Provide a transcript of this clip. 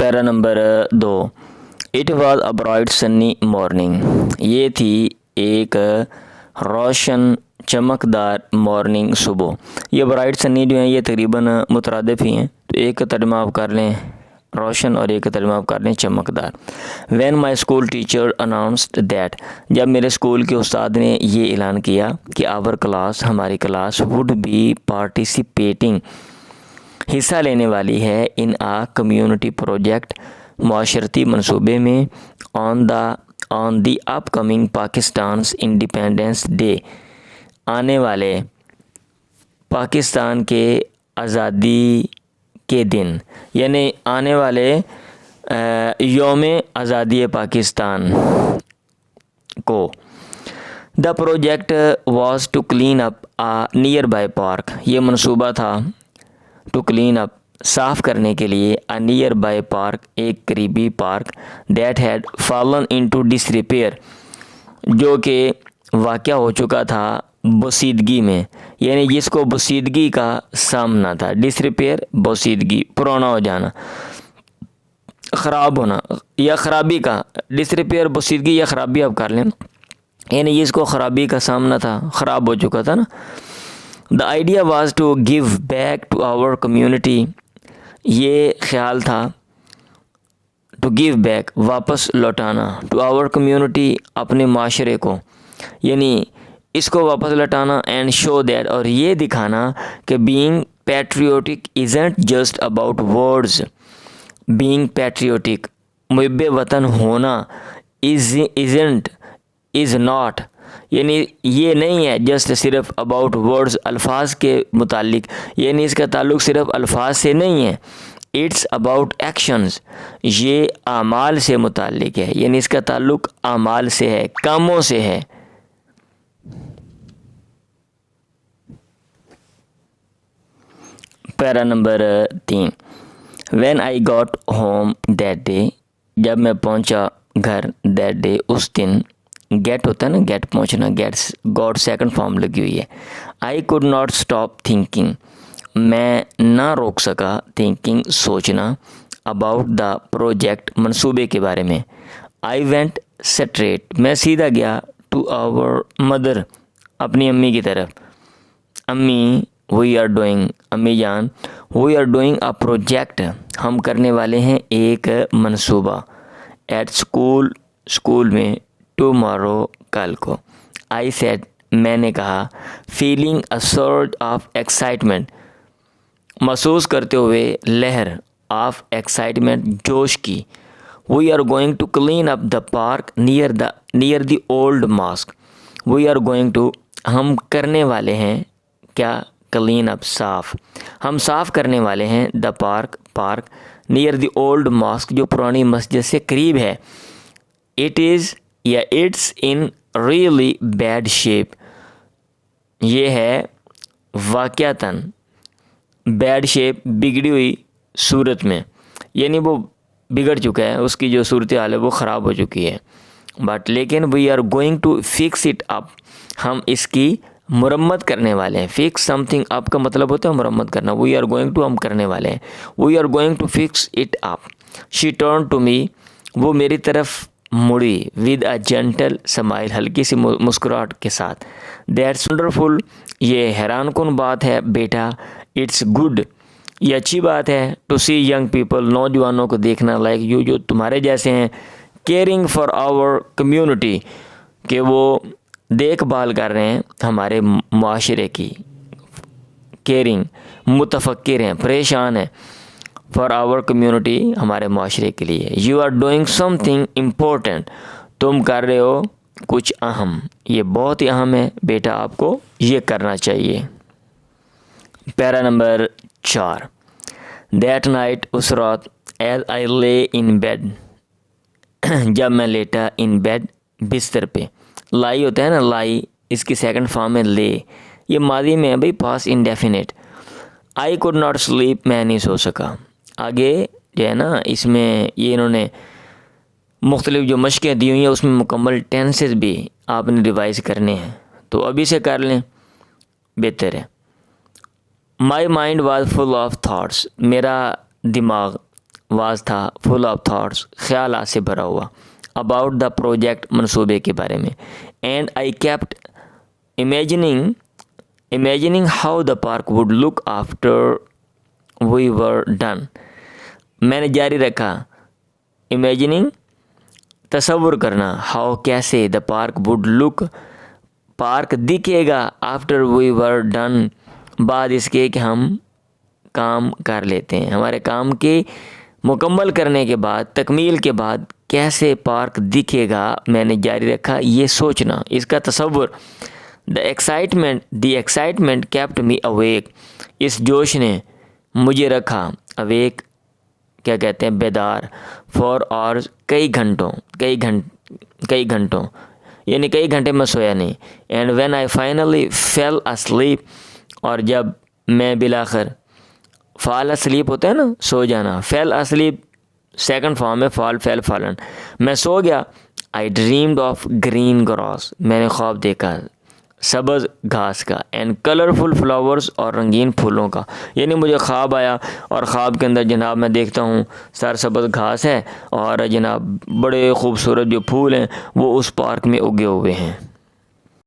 Para number 2. It was a bright sunny morning. یہ تھی ایک روشن چمکدار مارننگ صبح. یہ برائٹ سنی جو ہیں یہ تقریباً مترادف ہی ہیں، تو ایک کا ترجمہ آپ کر لیں روشن اور ایک کا ترجمہ آپ کر لیں چمکدار. When my school teacher announced that. جب میرے اسکول کے استاد نے یہ اعلان کیا کہ آور کلاس ہماری کلاس وڈ بی پارٹیسپیٹنگ حصہ لینے والی ہے ان آ کمیونٹی پروجیکٹ معاشرتی منصوبے میں آن دی اپ کمنگ پاکستان's انڈیپینڈنس ڈے، آنے والے پاکستان کے آزادی کے دن، یعنی آنے والے یوم آزادی پاکستان کو. The project was to clean up nearby park. یہ منصوبہ تھا ٹو کلین اپ صاف کرنے کے لیے نیئر بائی پارک ایک قریبی park that had fallen into disrepair جو کہ واقع ہو چکا تھا بوسیدگی میں، یعنی جس کو بوسیدگی کا سامنا تھا. ڈس ریپیئر بوسیدگی پرانا ہو جانا، خراب ہونا یا خرابی کا. ڈس ریپیئر بوسیدگی یا خرابی آپ کر لیں، یعنی جس کو خرابی کا سامنا تھا، خراب ہو چکا تھا نا. The idea was to give back to our community. یہ خیال تھا ٹو گیو بیک واپس لوٹانا، ٹو آور کمیونٹی اپنے معاشرے کو، یعنی اس کو واپس لوٹانا. اینڈ شو دیٹ اور یہ دکھانا کہ being patriotic isn't just about words. Being patriotic محب وطن ہونا، از ناٹ یعنی یہ نہیں ہے جسٹ صرف اباؤٹ ورڈز الفاظ کے متعلق، یعنی اس کا تعلق صرف الفاظ سے نہیں ہے. اٹس اباؤٹ ایکشنز، یہ اعمال سے متعلق ہے، یعنی اس کا تعلق اعمال سے ہے، کاموں سے ہے. Para number 3. When I got home that day. جب میں پہنچا گھر دیٹ ڈے اس دن. گیٹ ہوتا ہے نا، گیٹ پہنچنا، گیٹس گاٹ سیکنڈ فارم لگی ہوئی ہے. آئی کوڈ ناٹ اسٹاپ تھنکنگ. میں نہ روک سکا تھنکنگ سوچنا، اباؤٹ دا پروجیکٹ منصوبے کے بارے میں. آئی وینٹ سٹریٹ میں سیدھا گیا ٹو آور مدر اپنی امی کی طرف. امی وی آر ڈوئنگ، امی جان we are doing a project ہم کرنے والے ہیں ایک منصوبہ. ایٹ اسکول میں ٹمارو کل کو. آئی سیڈ میں نے کہا. Feeling a surge of excitement محسوس کرتے ہوئے لہر آف ایکسائٹمنٹ جوش کی. We are going to clean up the park near the old mosque. We are going to ہم کرنے والے ہیں کیا، کلین اپ صاف، ہم صاف کرنے والے ہیں the park near the old mosque جو پرانی مسجد سے قریب ہے. اٹ از یا it's in really bad shape. یہ ہے واقعتاً بیڈ شیپ بگڑی ہوئی صورت میں، یعنی وہ بگڑ چکا ہے، اس کی جو صورتحال ہے وہ خراب ہو چکی ہے. بٹ لیکن we are going to fix it up ہم اس کی مرمت کرنے والے ہیں. فکس سم تھنگ اپ کا مطلب ہوتا ہے مرمت کرنا. وی آر گوئنگ ٹو ہم کرنے والے ہیں. We are going to fix it up. She turn to me وہ میری طرف مڑی ود اے جینٹل اسمائل ہلکی سی مسکراہٹ کے ساتھ. دیٹس ونڈرفل یہ حیران کن بات ہے بیٹا. اٹس گڈ یہ اچھی بات ہے. ٹو سی ینگ پیپل نوجوانوں کو دیکھنا لائک یو جو تمہارے جیسے ہیں. کیئرنگ فار آور کمیونٹی کہ وہ دیکھ بھال کر رہے ہیں ہمارے معاشرے کی. کیئرنگ متفکر ہیں، پریشان ہیں. فار آور کمیونٹی ہمارے معاشرے کے لیے. You are doing something important تم کر رہے ہو کچھ اہم، یہ بہت ہی اہم ہے بیٹا، آپ کو یہ کرنا چاہیے. پیرا نمبر 4. دیٹ نائٹ اس رات ایز آئی لے ان بیڈ جب میں لیٹا ان بیڈ بستر پہ. لائی ہوتا ہے نا، لائی اس کی سیکنڈ فارم ہے لے. یہ ماضی میں ہے بھائی، past indefinite. I could not sleep میں نہیں سو سکا. آگے جو ہے نا اس میں یہ انہوں نے مختلف جو مشقیں دی ہوئی ہیں اس میں مکمل ٹینسز بھی آپ نے ریوائز کرنے ہیں، تو ابھی سے کر لیں بہتر ہے. My mind was full of thoughts میرا دماغ واز تھا فل آف تھاٹس، خیالات سے بھرا ہوا، اباؤٹ دا پروجیکٹ، منصوبے کے بارے میں. And I kept imagining how the park would look after we were done. میں نے جاری رکھا امیجننگ، تصور کرنا، ہاؤ کیسے، the park would look, park دکھے گا، آفٹر وی ور ڈن، بعد اس کے کہ ہم کام کر لیتے ہیں، ہمارے کام کے مکمل کرنے کے بعد، تکمیل کے بعد کیسے پارک دکھے گا. میں نے جاری رکھا یہ سوچنا، اس کا تصور. دی ایکسائٹمنٹ کیپٹ می اویک، اس جوش نے مجھے رکھا اویک، کیا کہتے ہیں، بیدار، فار آورز، کئی گھنٹوں یعنی کئی گھنٹے میں سویا نہیں. And when I finally fell asleep, اور جب میں بالآخر، فال اسلیپ ہوتا ہے نا سو جانا، فیل اسلیپ سیکنڈ فارم ہے، فال فیل فالن، میں سو گیا. آئی ڈریمڈ آف گرین گراس، میں نے خواب دیکھا سبز گھاس کا، اینڈ کلرفل فلاورز، اور رنگین پھولوں کا. یعنی مجھے خواب آیا اور خواب کے اندر جناب میں دیکھتا ہوں سرسبز گھاس ہے اور جناب بڑے خوبصورت جو پھول ہیں وہ اس پارک میں اگے ہوئے ہیں.